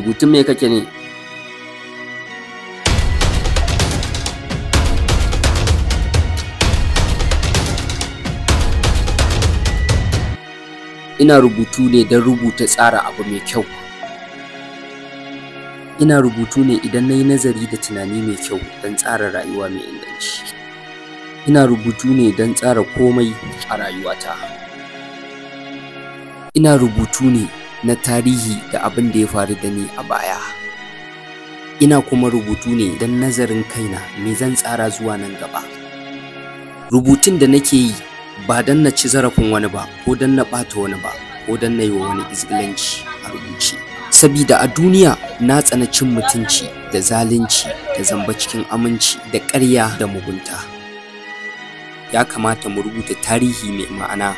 Rubutun me kake ne? Ina rubutu ne don rubuta tsara abu mai kyau. Ina rubutu ne idan na yi nazari da tunani mai kyau don tsara rayuwa mai inganci. Ina rubutu ne don tsara komai a rayuwata. Ina rubutu ne na tarihi da abin da ya faru da ni a baya. Ina kuma rubutu ne don nazarin kaina me zan tsara zuwa nan gaba. Rubutun da nake yi ba don na ci zarafin wani ba ko don na ɓata wani ba ko don na yi wa wani izgilanci a rubuce. Sabida a duniya na tsana cin mutunci da zalunci da zamba cikin aminci da ƙarya da mugunta. Ya kamata mu rubuta tarihi mai ma'ana,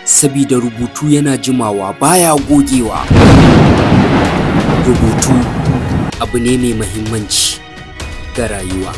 sabida rubutu yana jimawa baya gogewa. Rubutu abu ne mai muhimmanci ga rayuwa.